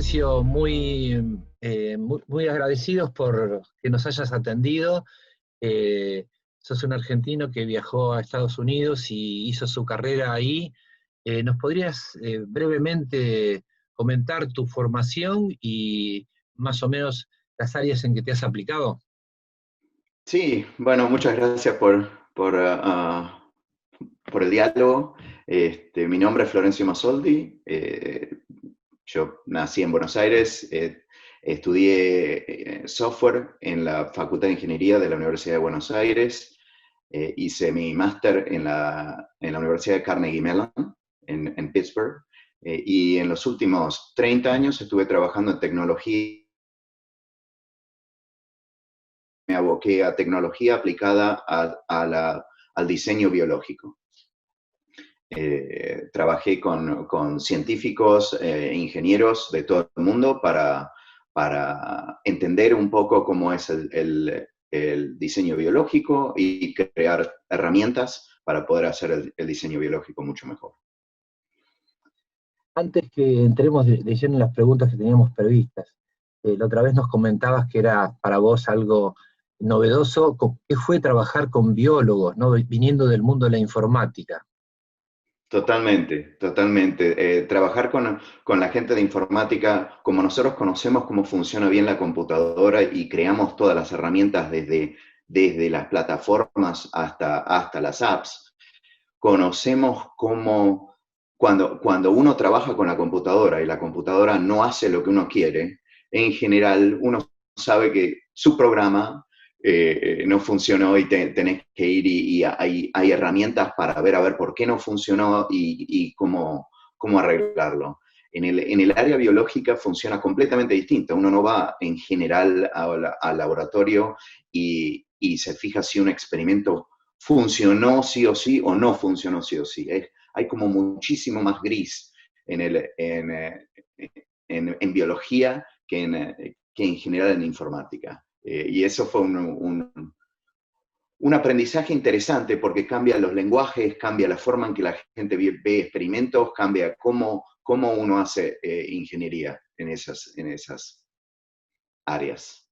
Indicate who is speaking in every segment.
Speaker 1: Florencio, muy agradecidos por que nos hayas atendido. Sos un argentino que viajó a Estados Unidos y hizo su carrera ahí. ¿Nos podrías brevemente comentar tu formación y más o menos las áreas en que te has aplicado?
Speaker 2: Sí, bueno, muchas gracias por el diálogo. Mi nombre es Florencio Masoldi. Yo nací en Buenos Aires. Estudié software en la Facultad de Ingeniería de la Universidad de Buenos Aires. Hice mi máster en la Universidad de Carnegie Mellon en Pittsburgh. Y en los últimos 30 años estuve trabajando en tecnología. Me aboqué a tecnología aplicada al diseño biológico. Trabajé con científicos e ingenieros de todo el mundo para entender un poco cómo es el diseño biológico y crear herramientas para poder hacer el diseño biológico mucho mejor.
Speaker 1: Antes que entremos de lleno en las preguntas que teníamos previstas, la otra vez nos comentabas que era para vos algo novedoso. ¿Qué fue trabajar con biólogos, ¿no? Viniendo del mundo de la informática?
Speaker 2: Totalmente, totalmente. Trabajar con la gente de informática, como nosotros conocemos cómo funciona bien la computadora y creamos todas las herramientas desde las plataformas hasta las apps, conocemos cómo cuando uno trabaja con la computadora y la computadora no hace lo que uno quiere, en general uno sabe que su programa no funcionó y tenés que ir y hay herramientas para ver a ver por qué no funcionó y cómo arreglarlo. En el área biológica funciona completamente distinto. Uno no va en general al laboratorio y se fija si un experimento funcionó sí o sí o no funcionó sí o sí. Hay como muchísimo más gris en biología que en general en informática. Y eso fue un aprendizaje interesante porque cambia los lenguajes, cambia la forma en que la gente ve experimentos, cambia cómo uno hace ingeniería en esas áreas.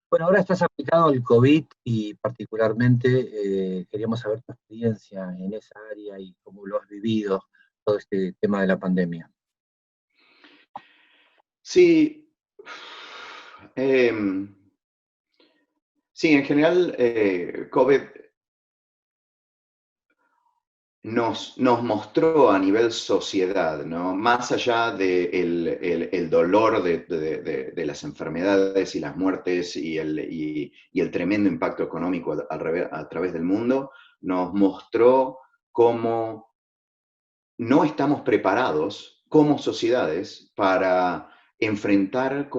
Speaker 1: Bueno, ahora estás aplicado al COVID y particularmente queríamos saber tu experiencia en esa área y cómo lo has vivido, todo este tema de la pandemia.
Speaker 2: Sí, em, sí, en general, COVID nos mostró a nivel sociedad, ¿no? Más allá del dolor de las enfermedades y las muertes y el tremendo impacto económico a través del mundo, nos mostró cómo no estamos preparados como sociedades para enfrentar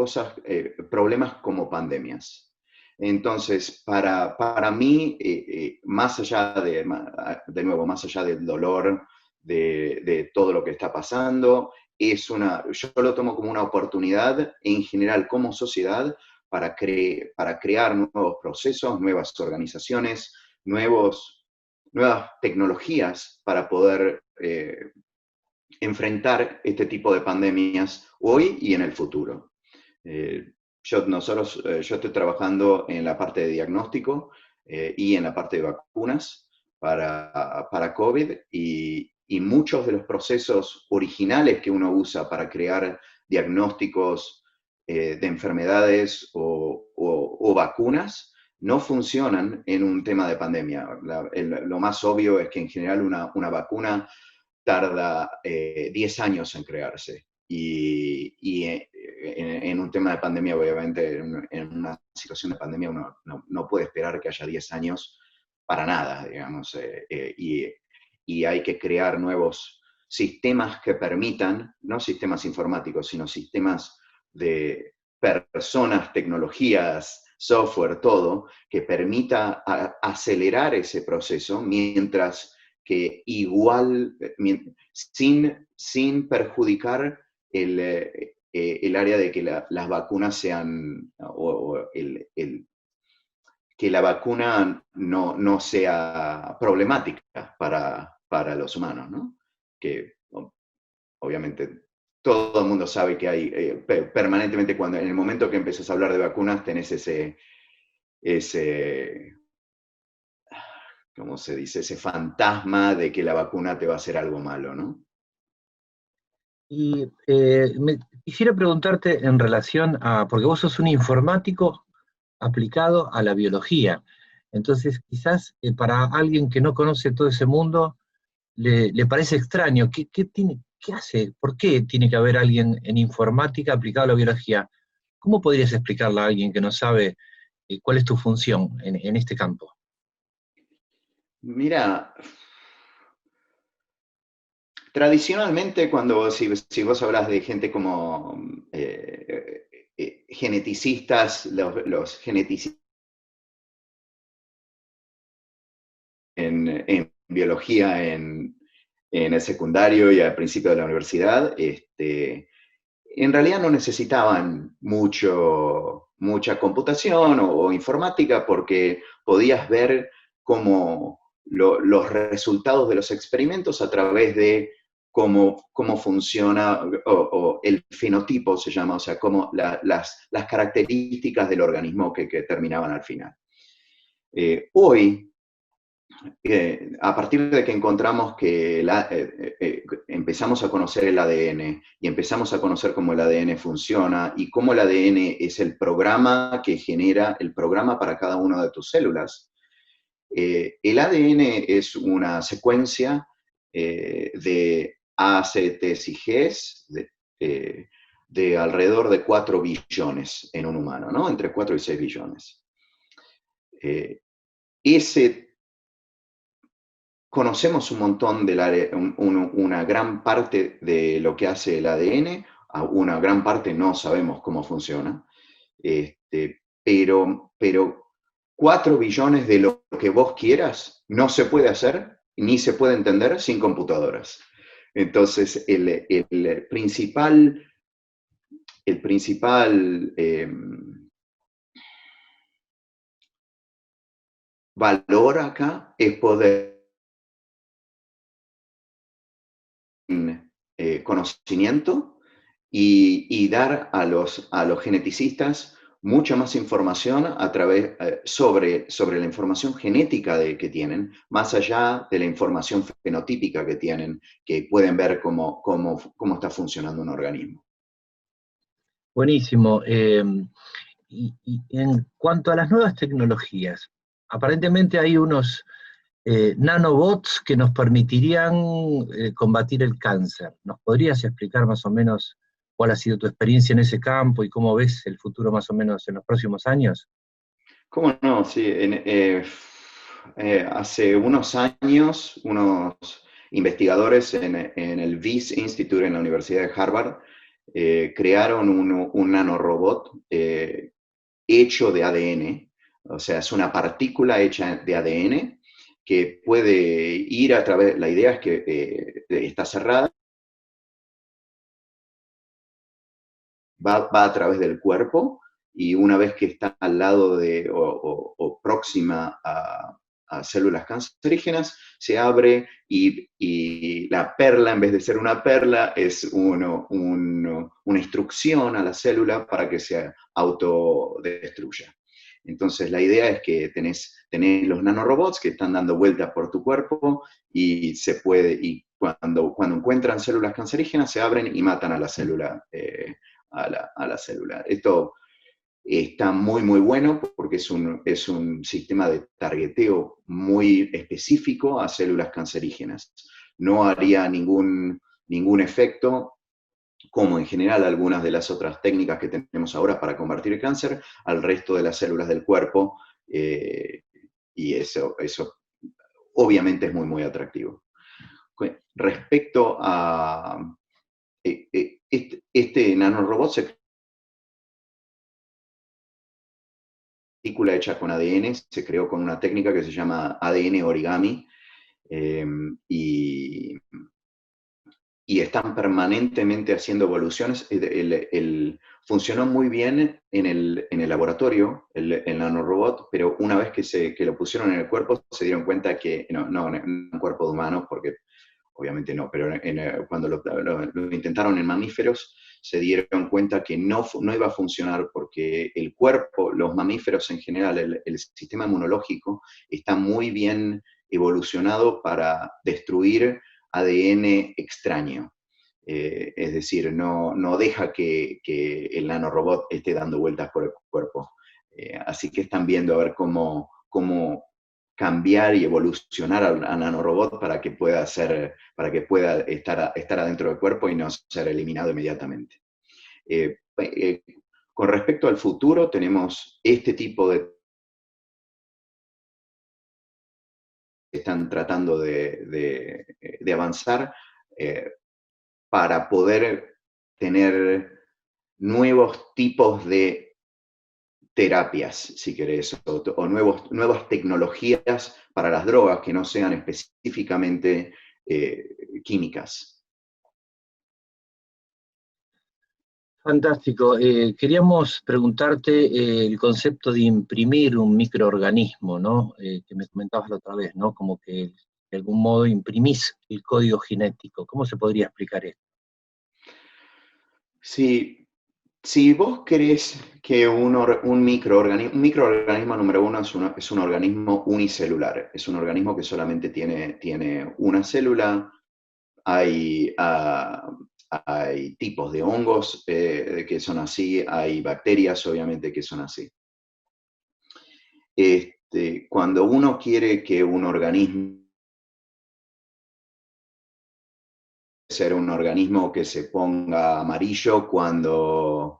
Speaker 2: problemas como pandemias. Entonces, para mí, más allá de nuevo, más allá del dolor de todo lo que está pasando, yo lo tomo como una oportunidad en general como sociedad para crear nuevos procesos, nuevas organizaciones, nuevas tecnologías para poder enfrentar este tipo de pandemias hoy y en el futuro. Yo estoy trabajando en la parte de diagnóstico y en la parte de vacunas para COVID y muchos de los procesos originales que uno usa para crear diagnósticos de enfermedades o vacunas no funcionan en un tema de pandemia. Lo más obvio es que en general una vacuna tarda 10 años en crearse. Y en un tema de pandemia, obviamente, en una situación de pandemia, uno no puede esperar que haya 10 años para nada, digamos, y hay que crear nuevos sistemas que permitan, no sistemas informáticos, sino sistemas de personas, tecnologías, software, todo, que permita acelerar ese proceso mientras que igual, sin perjudicar el área de que las vacunas sean, que la vacuna no sea problemática para los humanos, ¿no? Que obviamente todo el mundo sabe que hay permanentemente, cuando en el momento que empezás a hablar de vacunas, tenés ese, ¿cómo se dice? Ese fantasma de que la vacuna te va a hacer algo malo, ¿no?
Speaker 1: Y quisiera preguntarte en relación a, porque vos sos un informático aplicado a la biología, entonces quizás para alguien que no conoce todo ese mundo le parece extraño. ¿Qué hace? ¿Por qué tiene que haber alguien en informática aplicado a la biología? ¿Cómo podrías explicarle a alguien que no sabe cuál es tu función en este campo?
Speaker 2: Mira, tradicionalmente si vos hablas de gente como geneticistas, los geneticistas en biología en el secundario y al principio de la universidad, en realidad no necesitaban mucha computación o informática porque podías ver cómo los resultados de los experimentos a través de cómo funciona, o el fenotipo se llama, o sea, las características del organismo que terminaban al final. Hoy, a partir de que encontramos que empezamos a conocer el ADN y empezamos a conocer cómo el ADN funciona y cómo el ADN es el programa que genera el programa para cada una de tus células, el ADN es una secuencia de A, C, T y Gs de alrededor de 4 billones en un humano, ¿no? Entre 4 y 6 billones. Ese Conocemos un montón una gran parte de lo que hace el ADN, una gran parte no sabemos cómo funciona, pero 4 billones de lo que vos quieras no se puede hacer ni se puede entender sin computadoras. Entonces, el principal valor acá es poder conocimiento y dar a los geneticistas mucha más información sobre la información genética que tienen, más allá de la información fenotípica que tienen, que pueden ver cómo está funcionando un organismo.
Speaker 1: Buenísimo. Y en cuanto a las nuevas tecnologías, aparentemente hay unos nanobots que nos permitirían combatir el cáncer. ¿Nos podrías explicar más o menos cuál ha sido tu experiencia en ese campo y cómo ves el futuro más o menos en los próximos años?
Speaker 2: ¿Cómo no? Sí, hace unos años, unos investigadores en el Wyss Institute en la Universidad de Harvard crearon un nanorobot hecho de ADN, o sea, es una partícula hecha de ADN que puede ir a través, la idea es que está cerrada, va a través del cuerpo y una vez que está al lado o próxima a células cancerígenas, se abre y la perla, en vez de ser una perla, es una instrucción a la célula para que se autodestruya. Entonces la idea es que tenés los nanorobots que están dando vueltas por tu cuerpo y cuando encuentran células cancerígenas se abren y matan a la célula. A la célula. Esto está muy, muy bueno porque es un sistema de targeteo muy específico a células cancerígenas. No haría ningún efecto, como en general algunas de las otras técnicas que tenemos ahora para combatir el cáncer, al resto de las células del cuerpo, y eso obviamente es muy, muy atractivo. Respecto a este nanorobot se partícula hecha con ADN, se creó con una técnica que se llama ADN origami, y están permanentemente haciendo evoluciones. Funcionó muy bien en el laboratorio, el nanorobot, pero una vez que lo pusieron en el cuerpo, se dieron cuenta que no en un cuerpo de humano, porque obviamente no, pero cuando lo intentaron en mamíferos, se dieron cuenta que no iba a funcionar porque el cuerpo, los mamíferos en general, el sistema inmunológico está muy bien evolucionado para destruir ADN extraño. Es decir, no deja que el nanorobot esté dando vueltas por el cuerpo. Así que están viendo a ver cómo cambiar y evolucionar a nanorobot para que pueda estar adentro del cuerpo y no ser eliminado inmediatamente. Con respecto al futuro, tenemos este tipo de... están tratando de avanzar para poder tener nuevos tipos de terapias, si querés, o nuevas tecnologías para las drogas que no sean específicamente químicas.
Speaker 1: Fantástico. Queríamos preguntarte el concepto de imprimir un microorganismo, ¿no? Que me comentabas la otra vez, ¿no? Como que de algún modo imprimís el código genético. ¿Cómo se podría explicar esto?
Speaker 2: Si vos querés que un microorganismo número uno es un organismo unicelular, es un organismo que solamente tiene una célula. Hay tipos de hongos que son así, hay bacterias obviamente que son así. Cuando uno quiere que un organismo ser un organismo que se ponga amarillo cuando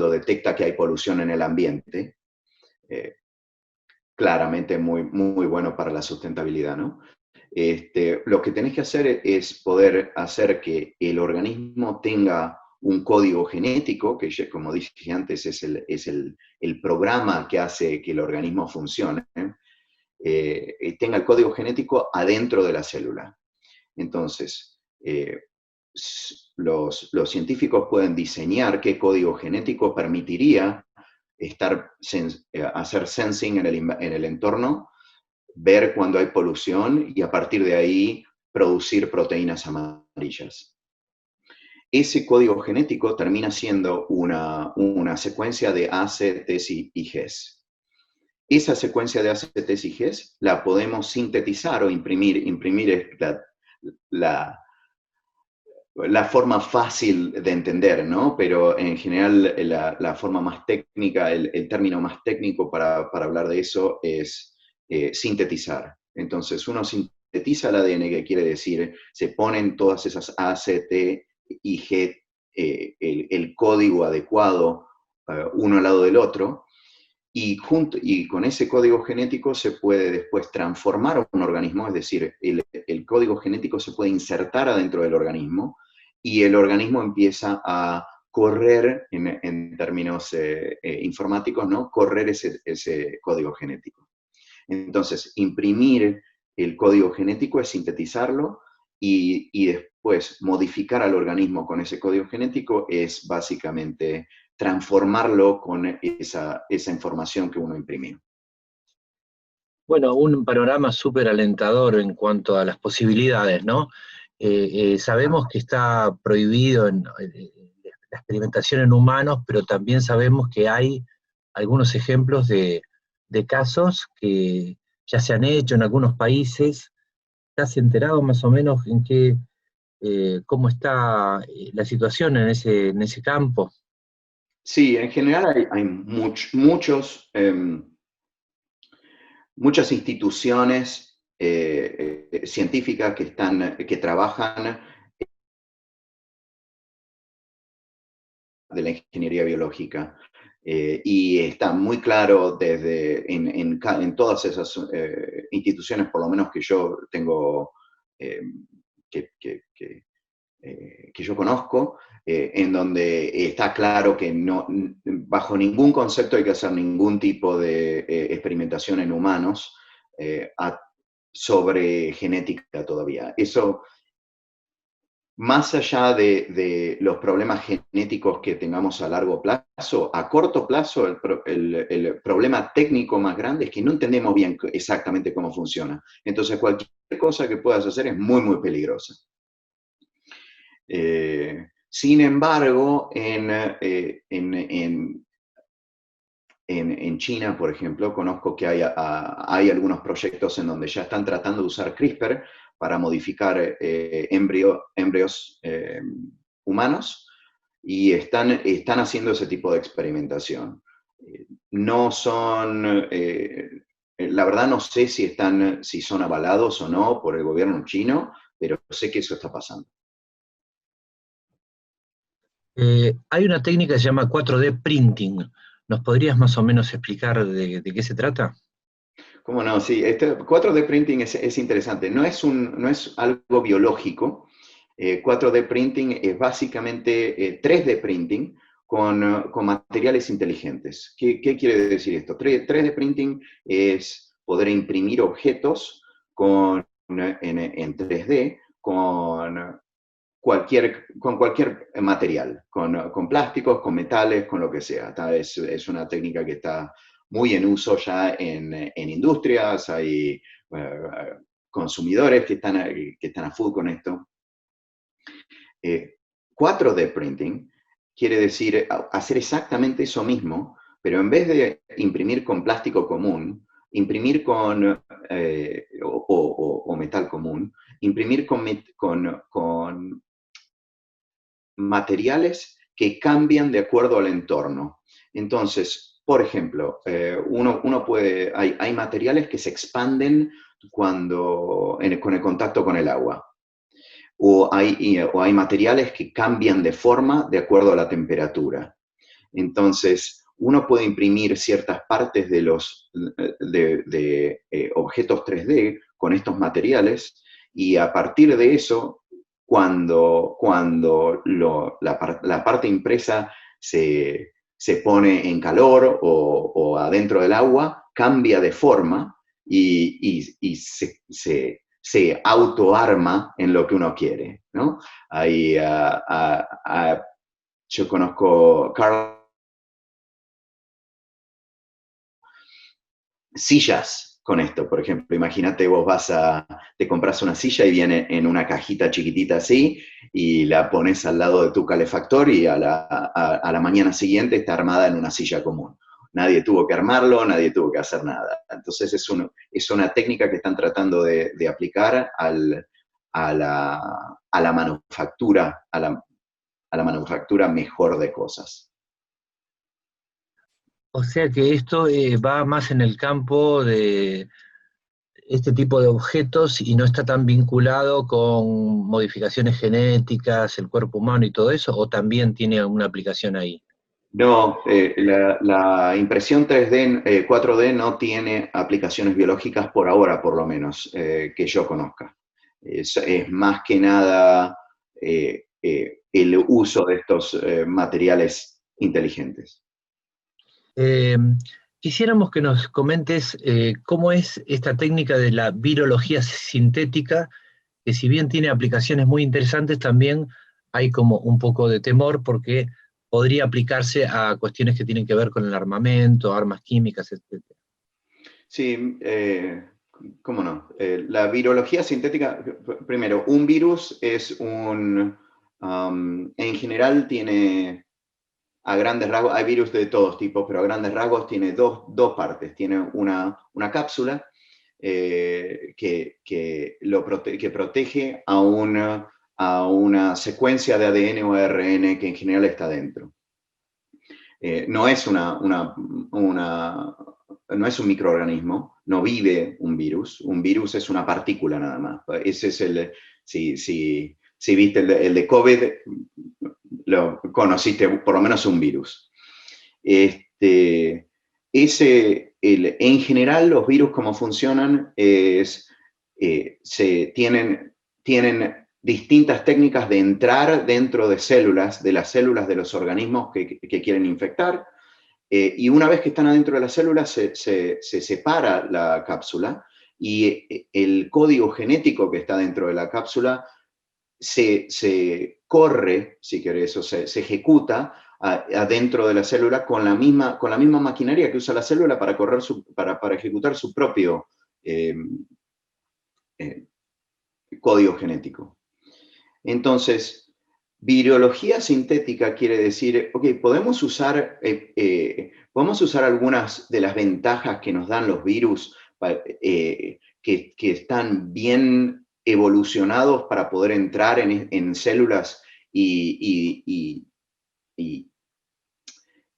Speaker 2: detecta que hay polución en el ambiente, claramente muy, muy bueno para la sustentabilidad, ¿no? Lo que tenés que hacer es poder hacer que el organismo tenga un código genético, que como dije antes es el programa que hace que el organismo funcione, tenga el código genético adentro de la célula. Entonces, los científicos pueden diseñar qué código genético permitiría hacer sensing en el entorno, ver cuando hay polución y a partir de ahí producir proteínas amarillas. Ese código genético termina siendo una secuencia de A, C, T y Gs. Esa secuencia de A, C, T y Gs la podemos sintetizar o imprimir. Imprimir es la forma fácil de entender, ¿no? Pero en general la forma más técnica, el término más técnico para hablar de eso es sintetizar. Entonces uno sintetiza el ADN, que quiere decir, se ponen todas esas A, C, T y G, el código adecuado uno al lado del otro, y con ese código genético se puede después transformar un organismo, es decir, el código genético se puede insertar adentro del organismo y el organismo empieza a correr, en términos informáticos, ¿no? Correr ese código genético. Entonces, imprimir el código genético es sintetizarlo y después modificar al organismo con ese código genético es básicamente transformarlo con esa información que uno imprimió.
Speaker 1: Bueno, un panorama súper alentador en cuanto a las posibilidades, ¿no? Sabemos que está prohibido la experimentación en humanos, pero también sabemos que hay algunos ejemplos de casos que ya se han hecho en algunos países. ¿Estás enterado más o menos cómo está la situación en ese campo?
Speaker 2: Sí, en general hay muchas instituciones científicas que trabajan de la ingeniería biológica. Y está muy claro en todas esas instituciones, por lo menos que yo tengo, que yo conozco, en donde está claro que bajo ningún concepto hay que hacer ningún tipo de experimentación en humanos sobre genética todavía. Eso más allá de los problemas genéticos que tengamos a largo plazo, a corto plazo el problema técnico más grande es que no entendemos bien exactamente cómo funciona. Entonces cualquier cosa que puedas hacer es muy, muy peligrosa. Sin embargo, en China, por ejemplo, conozco que hay algunos proyectos en donde ya están tratando de usar CRISPR para modificar embrios humanos y están haciendo ese tipo de experimentación. No son, la verdad no sé si son avalados o no por el gobierno chino, pero sé que eso está pasando.
Speaker 1: Hay una técnica que se llama 4D printing. ¿Nos podrías más o menos explicar de qué se trata?
Speaker 2: ¿Cómo no? Sí, 4D printing es interesante. No es algo biológico. 4D printing es básicamente 3D printing con materiales inteligentes. ¿Qué quiere decir esto? 3D printing es poder imprimir objetos en 3D con cualquier material, con plásticos, con metales, con lo que sea. Es una técnica que está muy en uso ya en industrias, hay consumidores que están a full con esto. 4D printing quiere decir hacer exactamente eso mismo, pero en vez de imprimir con plástico común, imprimir o metal común, imprimir con materiales que cambian de acuerdo al entorno. Entonces, por ejemplo, hay materiales que se expanden con el contacto con el agua. O hay materiales que cambian de forma de acuerdo a la temperatura. Entonces, uno puede imprimir ciertas partes de objetos 3D con estos materiales y a partir de eso, cuando la parte impresa se pone en calor o adentro del agua, cambia de forma y se autoarma en lo que uno quiere, ¿no? Yo conozco sillas con esto, por ejemplo. Imagínate, te compras una silla y viene en una cajita chiquitita así, y la pones al lado de tu calefactor y a la mañana siguiente está armada en una silla común. Nadie tuvo que armarlo, nadie tuvo que hacer nada. Entonces es una técnica que están tratando de aplicar a la manufactura, a la manufactura mejor de cosas.
Speaker 1: O sea que esto va más en el campo de este tipo de objetos y no está tan vinculado con modificaciones genéticas, el cuerpo humano y todo eso, o también tiene una aplicación ahí.
Speaker 2: No, la impresión 3D, 4D no tiene aplicaciones biológicas por ahora, por lo menos, que yo conozca. Es más que nada el uso de estos materiales inteligentes.
Speaker 1: Eh, Quisiéramos que nos comentes cómo es esta técnica de la virología sintética, que si bien tiene aplicaciones muy interesantes, también hay como un poco de temor porque podría aplicarse a cuestiones que tienen que ver con el armamento, armas químicas, etc.
Speaker 2: Sí, cómo no. La virología sintética, primero, un virus en general tiene, a grandes rasgos, hay virus de todos tipos, pero a grandes rasgos tiene dos partes. Tiene una cápsula que protege a una secuencia de ADN o ARN que en general está dentro. No es no es un microorganismo, no vive un virus es una partícula nada más. Ese es si viste el de COVID, lo conociste por lo menos un virus. En general, los virus, como funcionan, tienen distintas técnicas de entrar dentro de las células de los organismos que quieren infectar, y una vez que están adentro de las células se separa la cápsula y el código genético que está dentro de la cápsula se corre, si querés, o se ejecuta adentro de la célula con la misma maquinaria que usa la célula para, para ejecutar su propio código genético. Entonces, virología sintética quiere decir, ok, podemos usar algunas de las ventajas que nos dan los virus que están bien evolucionados para poder entrar en células y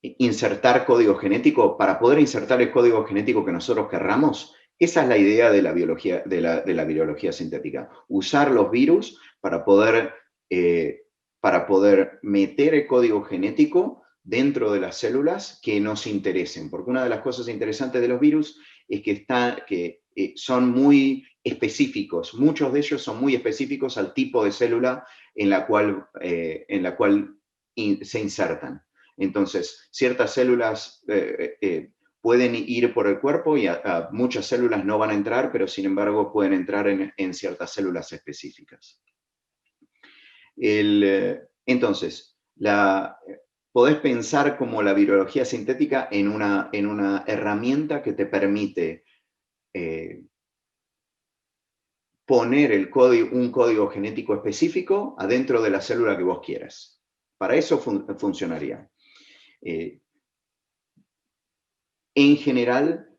Speaker 2: insertar código genético, para poder insertar el código genético que nosotros querramos. Esa es la idea de la biología, de la virología sintética. Usar los virus para poder meter el código genético dentro de las células que nos interesen. Porque una de las cosas interesantes de los virus es que son muy específicos. Muchos de ellos son muy específicos al tipo de célula en la cual se insertan. Entonces, ciertas células pueden ir por el cuerpo y a muchas células no van a entrar, pero sin embargo pueden entrar en ciertas células específicas. Entonces, podés pensar como la virología sintética en una herramienta que te permite poner un código genético específico adentro de la célula que vos quieras. Para eso funcionaría. En general,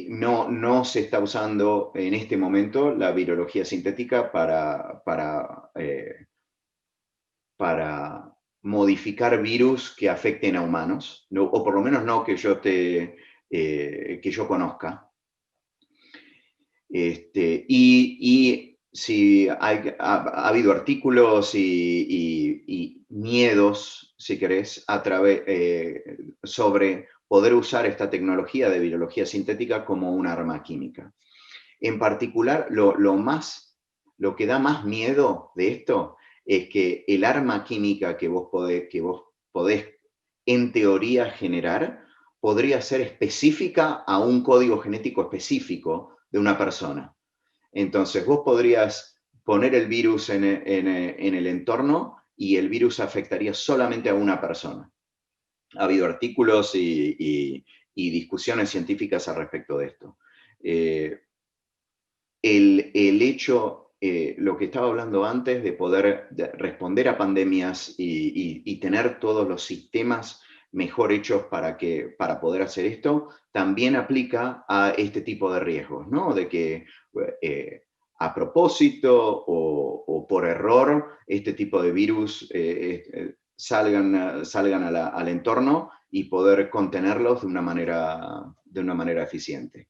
Speaker 2: no se está usando en este momento la virología sintética para modificar virus que afecten a humanos, no, o por lo menos no que yo conozca. Y si ha habido artículos y miedos, si querés, sobre poder usar esta tecnología de virología sintética como un arma química. En particular, lo que da más miedo de esto es que el arma química que vos podés en teoría generar podría ser específica a un código genético específico de una persona. Entonces, vos podrías poner el virus en el entorno y el virus afectaría solamente a una persona. Ha habido artículos y discusiones científicas al respecto de esto. El hecho, lo que estaba hablando antes, de poder responder a pandemias y tener todos los sistemas mejor hechos para poder hacer esto, también aplica a este tipo de riesgos, ¿no? De que a propósito o por error, este tipo de virus salgan al entorno y poder contenerlos de una manera eficiente.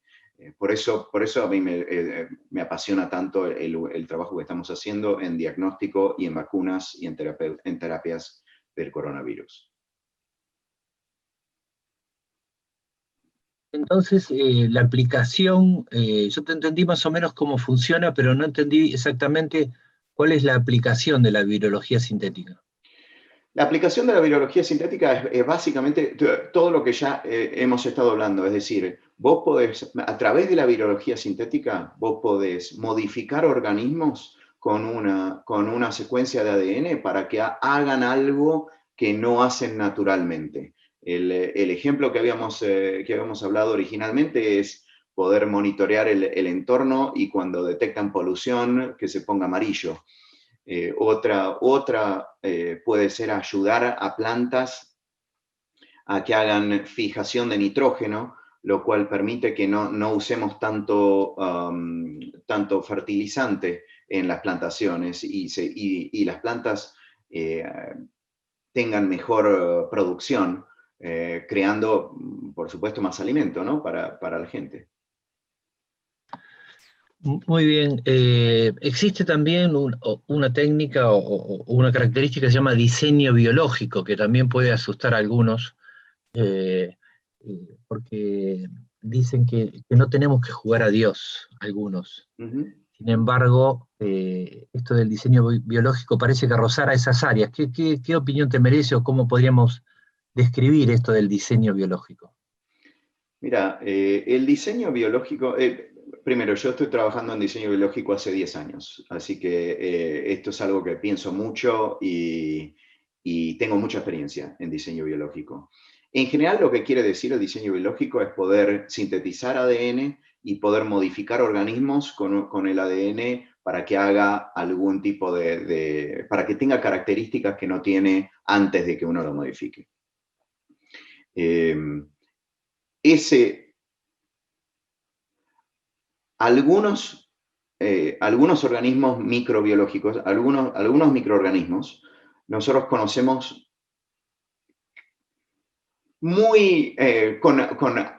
Speaker 2: Por eso a mí me apasiona tanto el trabajo que estamos haciendo en diagnóstico y en vacunas y en terapias del coronavirus.
Speaker 1: Entonces, la aplicación, yo te entendí más o menos cómo funciona, pero no entendí exactamente cuál es la aplicación de la virología sintética.
Speaker 2: La aplicación de la virología sintética es básicamente todo lo que ya hemos estado hablando, es decir, vos podés, a través de la virología sintética, vos podés modificar organismos con una secuencia de ADN para que hagan algo que no hacen naturalmente. El ejemplo que habíamos hablado originalmente es poder monitorear el entorno y cuando detectan polución, que se ponga amarillo. Otra puede ser ayudar a plantas a que hagan fijación de nitrógeno, lo cual permite que no usemos tanto fertilizante en las plantaciones y las plantas tengan mejor producción, creando, por supuesto, más alimento, ¿no? para la gente.
Speaker 1: Muy bien. Existe también una técnica o una característica que se llama diseño biológico, que también puede asustar a algunos, porque dicen que no tenemos que jugar a Dios, algunos.
Speaker 2: Uh-huh.
Speaker 1: Sin embargo, esto del diseño biológico parece que rozara esas áreas. ¿Qué opinión te merece o cómo podríamos describir esto del diseño biológico?
Speaker 2: Mira, el diseño biológico, primero, yo estoy trabajando en diseño biológico hace 10 años, así que esto es algo que pienso mucho y tengo mucha experiencia en diseño biológico. En general, lo que quiere decir el diseño biológico es poder sintetizar ADN y poder modificar organismos con el ADN para que haga algún tipo para que tenga características que no tiene antes de que uno lo modifique. Algunos organismos microbiológicos, algunos microorganismos, nosotros conocemos con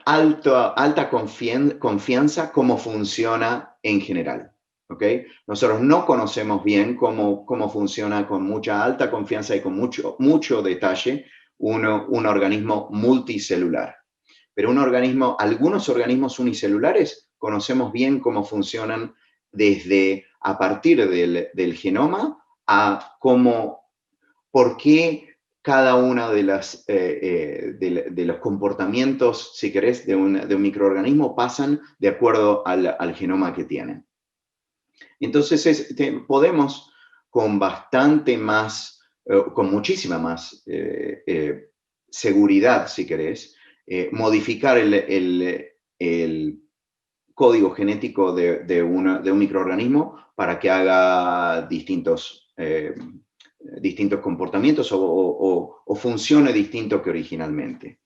Speaker 2: alta confianza cómo funciona en general. ¿Okay? Nosotros no conocemos bien cómo funciona con mucha alta confianza y con mucho detalle un organismo multicelular. Pero algunos organismos unicelulares conocemos bien cómo funcionan a partir del genoma a por qué cada uno de los comportamientos, si querés, de un microorganismo pasan de acuerdo al genoma que tienen. Entonces, podemos con con muchísima más seguridad, si querés, modificar el código genético de un microorganismo para que haga distintos comportamientos o funcione distinto que originalmente.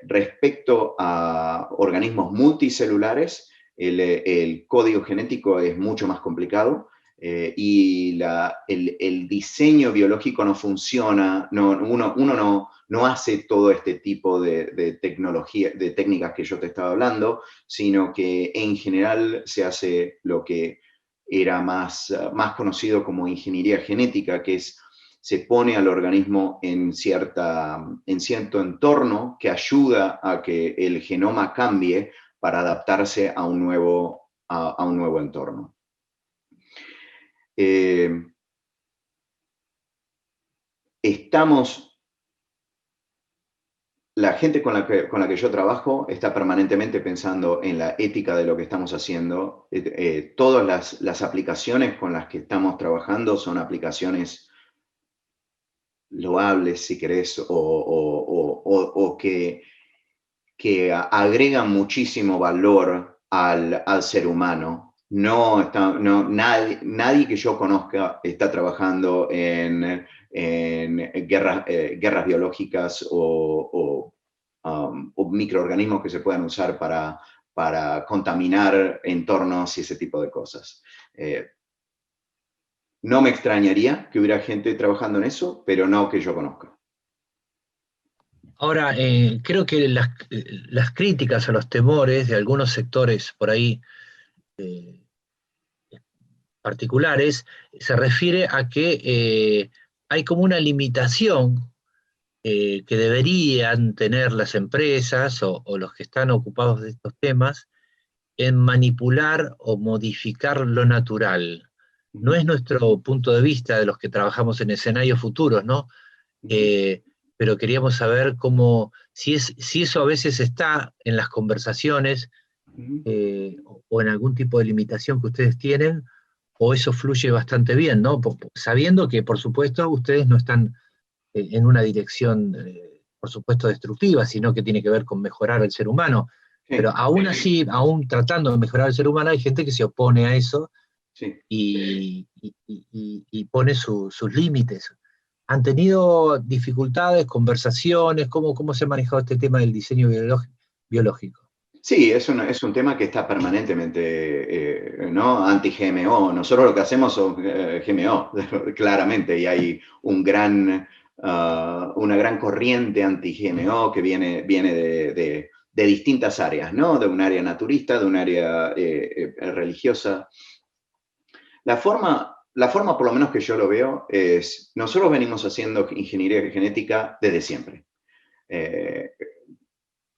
Speaker 2: Respecto a organismos multicelulares, el código genético es mucho más complicado y el diseño biológico no funciona, uno no hace todo este tipo de tecnología, de técnicas que yo te estaba hablando, sino que en general se hace lo que era más conocido como ingeniería genética, que se pone al organismo en cierto entorno que ayuda a que el genoma cambie para adaptarse a un nuevo entorno. La gente con la que yo trabajo está permanentemente pensando en la ética de lo que estamos haciendo. Todas las aplicaciones con las que estamos trabajando son aplicaciones loables, si querés, o que agregan muchísimo valor al ser humano. Nadie que yo conozca está trabajando en guerras biológicas o microorganismos que se puedan usar para contaminar entornos y ese tipo de cosas. No me extrañaría que hubiera gente trabajando en eso, pero no que yo conozca.
Speaker 1: Ahora, creo que las críticas o los temores de algunos sectores por ahí particulares se refiere a que hay como una limitación que deberían tener las empresas o los que están ocupados de estos temas en manipular o modificar lo natural. No es nuestro punto de vista de los que trabajamos en escenarios futuros, ¿no? Pero queríamos saber si eso a veces está en las conversaciones o en algún tipo de limitación que ustedes tienen, o eso fluye bastante bien, ¿no? Sabiendo que, por supuesto, ustedes no están en una dirección, por supuesto, destructiva, sino que tiene que ver con mejorar al ser humano.
Speaker 2: Sí.
Speaker 1: Pero aún así, aún tratando de mejorar al ser humano, hay gente que se opone a eso
Speaker 2: Sí.
Speaker 1: y pone sus límites. ¿Han tenido dificultades, conversaciones? ¿Cómo se ha manejado este tema del diseño biológico?
Speaker 2: Sí, es un tema que está permanentemente ¿no? anti-GMO. Nosotros lo que hacemos son GMO, claramente, y hay una gran corriente anti-GMO que viene de distintas áreas, ¿no? De un área naturista, de un área religiosa. La forma, por lo menos que yo lo veo, es, nosotros venimos haciendo ingeniería genética desde siempre.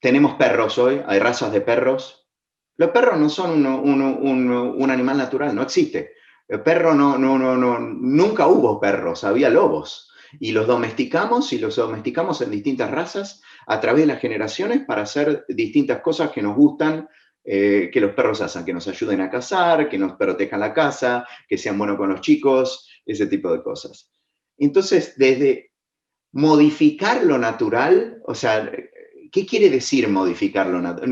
Speaker 2: Tenemos perros hoy, hay razas de perros. Los perros no son un animal natural, no existe. El perro nunca hubo perros, había lobos. Y los domesticamos en distintas razas a través de las generaciones para hacer distintas cosas que nos gustan que los perros hacen, que nos ayuden a cazar, que nos protejan la casa, que sean buenos con los chicos, ese tipo de cosas. Entonces, desde modificar lo natural, o sea, ¿qué quiere decir modificar lo natural?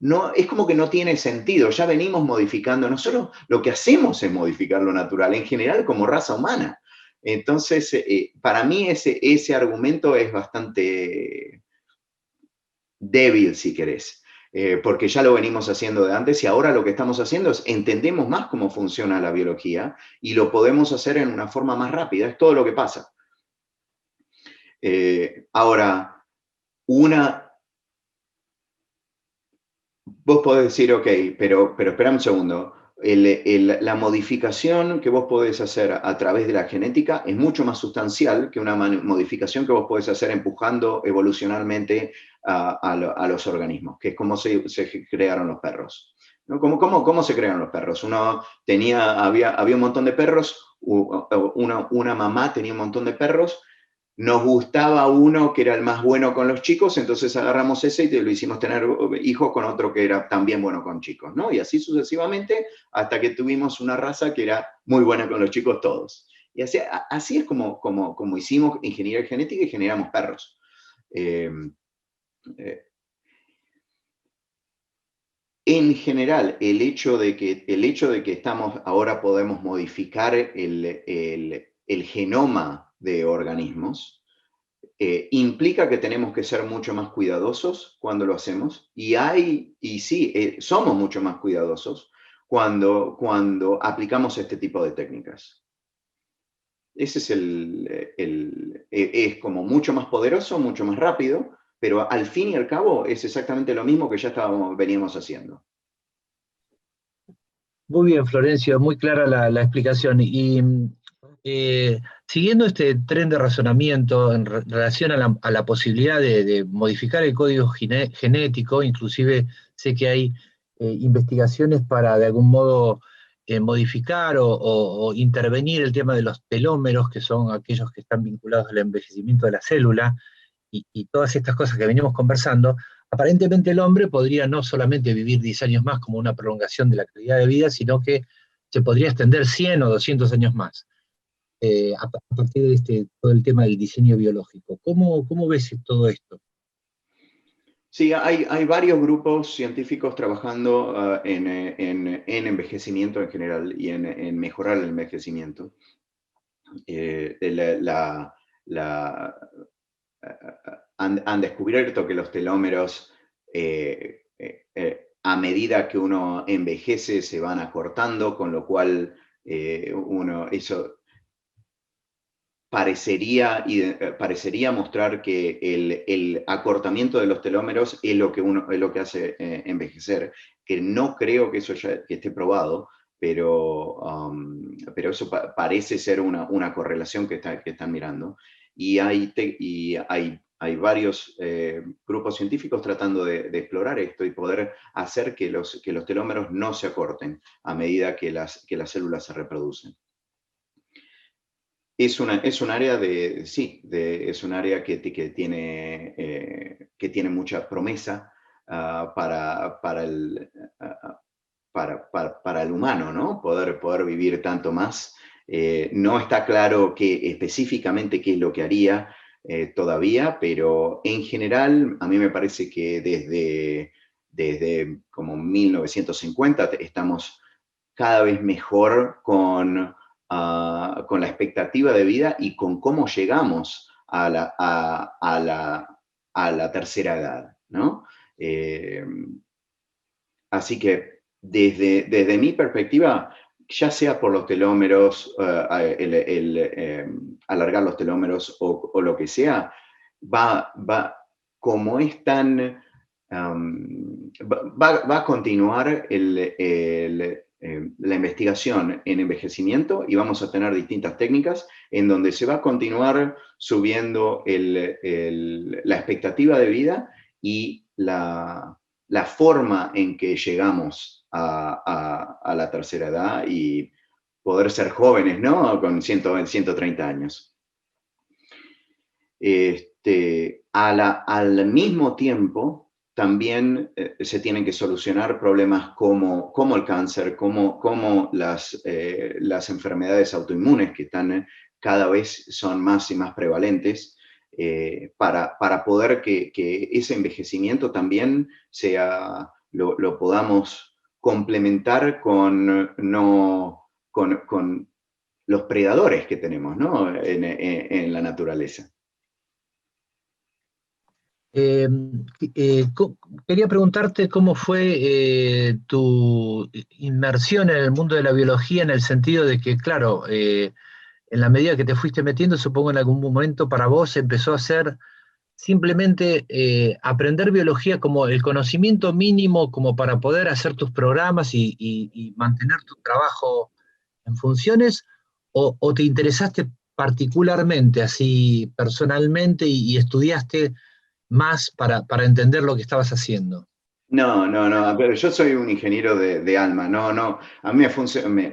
Speaker 2: No, es como que no tiene sentido, ya venimos modificando, nosotros lo que hacemos es modificar lo natural, en general como raza humana. Entonces, para mí ese argumento es bastante débil, si querés, porque ya lo venimos haciendo de antes y ahora lo que estamos haciendo es entendemos más cómo funciona la biología y lo podemos hacer en una forma más rápida, es todo lo que pasa. Ahora, vos podés decir, ok, pero espera un segundo. La modificación que vos podés hacer a través de la genética es mucho más sustancial que una modificación que vos podés hacer empujando evolucionalmente a los organismos, que es como se crearon los perros. ¿No? ¿Cómo se crearon los perros? Había un montón de perros, una mamá tenía un montón de perros. Nos gustaba uno que era el más bueno con los chicos, entonces agarramos ese y lo hicimos tener hijos con otro que era también bueno con chicos, ¿no? Y así sucesivamente hasta que tuvimos una raza que era muy buena con los chicos todos. Y así es como hicimos ingeniería genética y generamos perros. Eh, eh, en general, el hecho de que ahora podemos modificar el genoma de organismos, implica que tenemos que ser mucho más cuidadosos cuando lo hacemos y sí, somos mucho más cuidadosos cuando aplicamos este tipo de técnicas. Ese es es como mucho más poderoso, mucho más rápido, pero al fin y al cabo es exactamente lo mismo que ya veníamos haciendo.
Speaker 1: Muy bien, Florencio, muy clara la explicación. Y siguiendo este tren de razonamiento en relación a la posibilidad de modificar el código genético, inclusive sé que hay investigaciones para de algún modo modificar o intervenir el tema de los telómeros, que son aquellos que están vinculados al envejecimiento de la célula, y todas estas cosas que venimos conversando. Aparentemente el hombre podría no solamente vivir 10 años más como una prolongación de la calidad de vida, sino que se podría extender 100 o 200 años más, a partir de todo el tema del diseño biológico. ¿Cómo ves todo esto?
Speaker 2: Sí, hay varios grupos científicos trabajando en envejecimiento en general y en mejorar el envejecimiento. Han descubierto que los telómeros, a medida que uno envejece, se van acortando, con lo cual eso parecería mostrar que el acortamiento de los telómeros es lo que hace envejecer, que no creo que eso que esté probado, pero eso parece ser una correlación que están mirando. Y hay varios grupos científicos tratando de explorar esto y poder hacer que los telómeros no se acorten a medida que las células se reproducen. Es un área es un área que tiene mucha promesa para el humano, ¿no? Poder vivir tanto más. No está claro específicamente qué es lo que haría todavía, pero en general a mí me parece que desde como 1950 estamos cada vez mejor con la expectativa de vida y con cómo llegamos a la tercera edad, ¿no? Así que desde mi perspectiva, ya sea por los telómeros, alargar los telómeros o lo que sea, como es tan, va a continuar la investigación en envejecimiento y vamos a tener distintas técnicas en donde se va a continuar subiendo la expectativa de vida y la forma en que llegamos a la tercera edad y poder ser jóvenes, ¿no? Con 130 años. Al mismo tiempo, también se tienen que solucionar problemas como el cáncer, como las enfermedades autoinmunes que están cada vez son más y más prevalentes, para poder que ese envejecimiento también lo podamos complementar con los predadores que tenemos, ¿no? en la naturaleza.
Speaker 1: Eh, Quería preguntarte cómo fue tu inmersión en el mundo de la biología, en el sentido de que, claro, en la medida que te fuiste metiendo, supongo en algún momento para vos empezó a ser simplemente aprender biología como el conocimiento mínimo como para poder hacer tus programas y mantener tu trabajo en funciones, o te interesaste particularmente, así personalmente, y estudiaste más para entender lo que estabas haciendo.
Speaker 2: No, pero yo soy un ingeniero de alma, no, a mí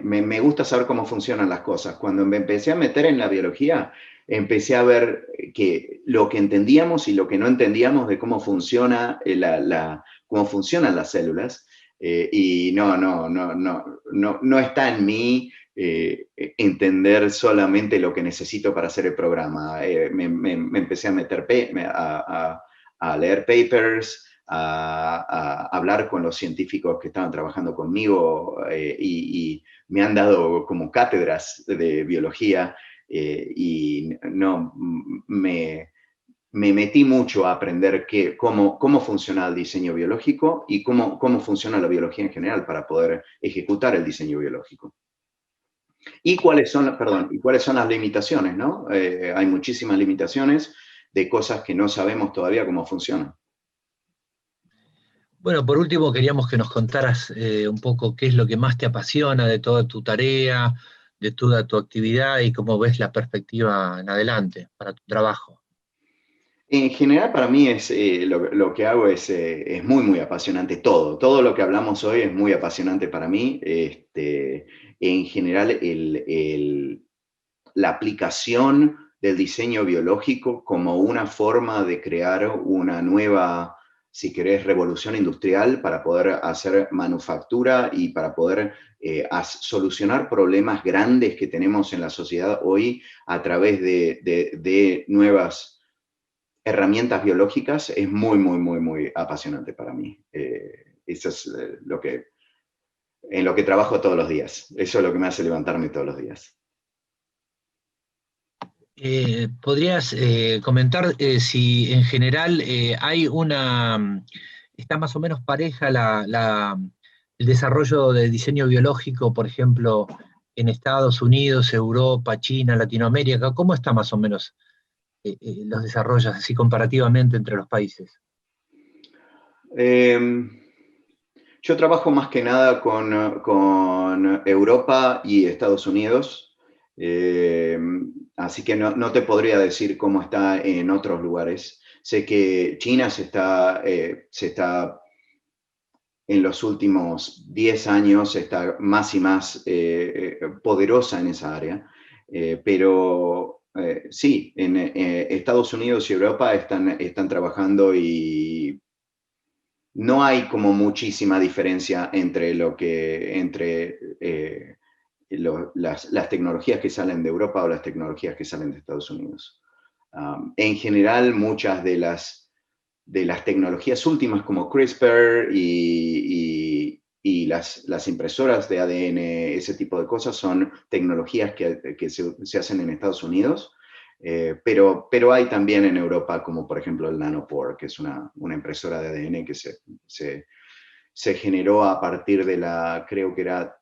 Speaker 2: me gusta saber cómo funcionan las cosas. Cuando me empecé a meter en la biología, empecé a ver que lo que entendíamos y lo que no entendíamos de cómo funciona cómo funcionan las células, y no está en mí entender solamente lo que necesito para hacer el programa. Me empecé a meter, a leer papers, a hablar con los científicos que estaban trabajando conmigo, y me han dado como cátedras de biología, y no, me metí mucho a aprender cómo funciona el diseño biológico y cómo funciona la biología en general para poder ejecutar el diseño biológico. Y cuáles son las limitaciones, ¿no? Hay muchísimas limitaciones de cosas que no sabemos todavía cómo funcionan.
Speaker 1: Bueno, por último, queríamos que nos contaras un poco qué es lo que más te apasiona de toda tu tarea, de toda tu actividad y cómo ves la perspectiva en adelante para tu trabajo.
Speaker 2: En general, para mí lo que hago es muy apasionante todo. Todo lo que hablamos hoy es muy apasionante para mí. En general, la aplicación del diseño biológico como una forma de crear una nueva, si querés, revolución industrial para poder hacer manufactura y para poder solucionar problemas grandes que tenemos en la sociedad hoy a través de nuevas herramientas biológicas, es muy apasionante para mí. Eso es en lo que trabajo todos los días. Eso es lo que me hace levantarme todos los días.
Speaker 1: ¿Podrías comentar si en general está más o menos pareja el desarrollo del diseño biológico, por ejemplo, en Estados Unidos, Europa, China, Latinoamérica? ¿Cómo está más o menos los desarrollos así comparativamente entre los países?
Speaker 2: Yo trabajo más que nada con Europa y Estados Unidos, así que no te podría decir cómo está en otros lugares. Sé que China se está en los últimos 10 años, está más y más poderosa en esa área, pero sí, en Estados Unidos y Europa están trabajando, y no hay como muchísima diferencia entre las tecnologías que salen de Europa o las tecnologías que salen de Estados Unidos. En general, muchas de las tecnologías últimas como CRISPR y las impresoras de ADN, ese tipo de cosas, son tecnologías que se hacen en Estados Unidos. Pero hay también en Europa, como por ejemplo el Nanopore, que es una impresora de ADN que se generó a partir de creo que era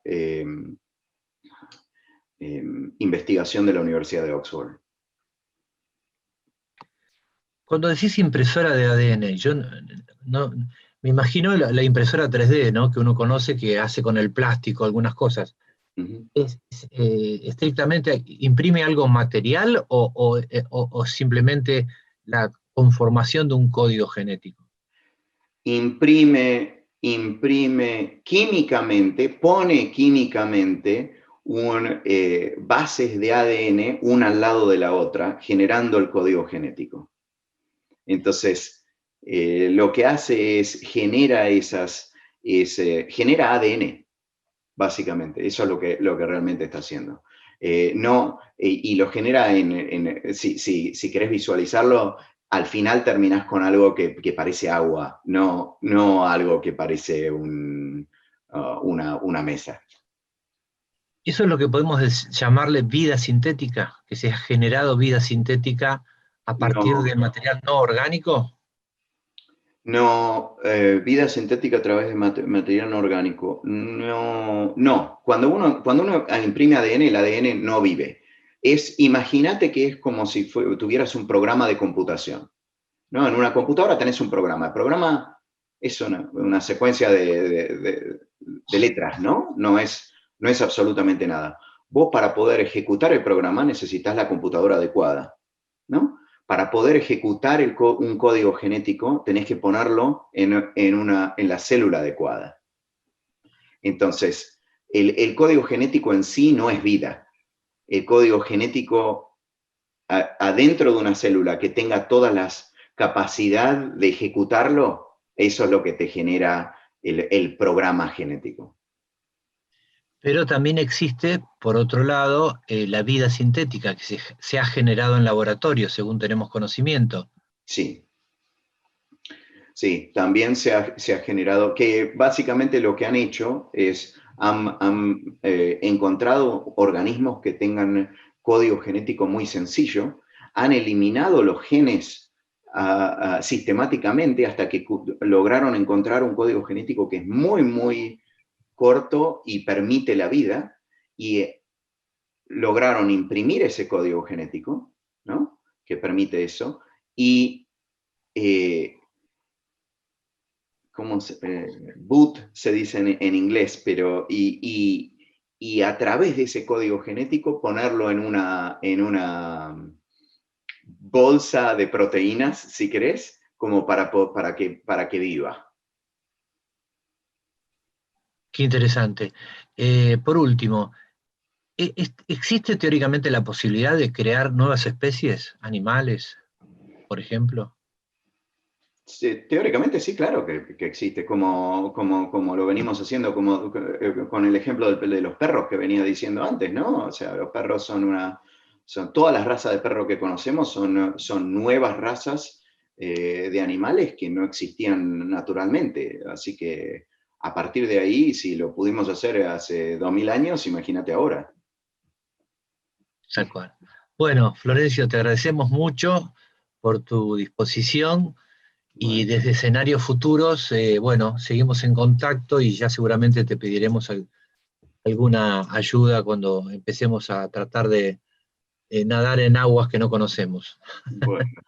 Speaker 2: investigación de la Universidad de Oxford.
Speaker 1: Cuando decís impresora de ADN, yo me imagino la impresora 3D, ¿no? Que uno conoce, que hace con el plástico algunas cosas.
Speaker 2: Uh-huh.
Speaker 1: ¿Es estrictamente imprime algo material o simplemente la conformación de un código genético?
Speaker 2: Imprime químicamente, pone químicamente bases de ADN una al lado de la otra, generando el código genético. Entonces, lo que hace es genera genera ADN, básicamente. Eso es lo que realmente está haciendo. Y lo genera si querés visualizarlo, al final terminás con algo que parece agua, no algo que parece una mesa.
Speaker 1: Eso es lo que podemos llamarle vida sintética, que se ha generado vida sintética a partir
Speaker 2: No,
Speaker 1: de material no orgánico.
Speaker 2: no, vida sintética a través de material no orgánico. No, no. Cuando uno imprime ADN, el ADN no vive. Imagínate que es como si tuvieras un programa de computación, ¿no? En una computadora tenés un programa. El programa es una secuencia de letras, ¿no? No es absolutamente nada. Vos, para poder ejecutar el programa, necesitas la computadora adecuada, ¿no? Para poder ejecutar un código genético, tenés que ponerlo en la célula adecuada. Entonces, el código genético en sí no es vida. El código genético adentro de una célula que tenga todas las capacidad de ejecutarlo, eso es lo que te genera el programa genético.
Speaker 1: Pero también existe, por otro lado, la vida sintética que se ha generado en laboratorio, según tenemos conocimiento.
Speaker 2: Sí, sí, también se ha generado, que básicamente lo que han hecho es, han encontrado organismos que tengan código genético muy sencillo, han eliminado los genes sistemáticamente hasta que lograron encontrar un código genético que es muy, muy corto y permite la vida, y lograron imprimir ese código genético, ¿no? Que permite eso, y boot se dice en inglés, pero y a través de ese código genético ponerlo en una bolsa de proteínas, si querés, como para que viva.
Speaker 1: Qué interesante. Por último, ¿existe teóricamente la posibilidad de crear nuevas especies, animales, por ejemplo?
Speaker 2: Sí, teóricamente sí, claro que existe, como lo venimos haciendo, con el ejemplo de los perros que venía diciendo antes, ¿no? O sea, los perros son todas las razas de perro que conocemos son nuevas razas de animales que no existían naturalmente. Así que a partir de ahí, si lo pudimos hacer hace 2000 años, imagínate ahora.
Speaker 1: Tal cual. Bueno, Florencio, te agradecemos mucho por tu disposición y
Speaker 2: Bueno,
Speaker 1: desde escenarios futuros, bueno, seguimos en contacto y ya seguramente te pediremos alguna ayuda cuando empecemos a tratar de nadar en aguas que no conocemos.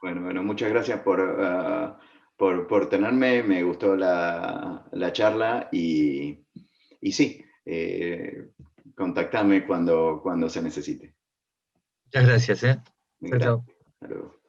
Speaker 2: bueno, muchas gracias por tenerme, me gustó la charla y sí, contactame cuando se necesite.
Speaker 1: Muchas gracias, ¿eh? Chao,
Speaker 2: Gracias.
Speaker 1: chao.
Speaker 2: Hasta luego.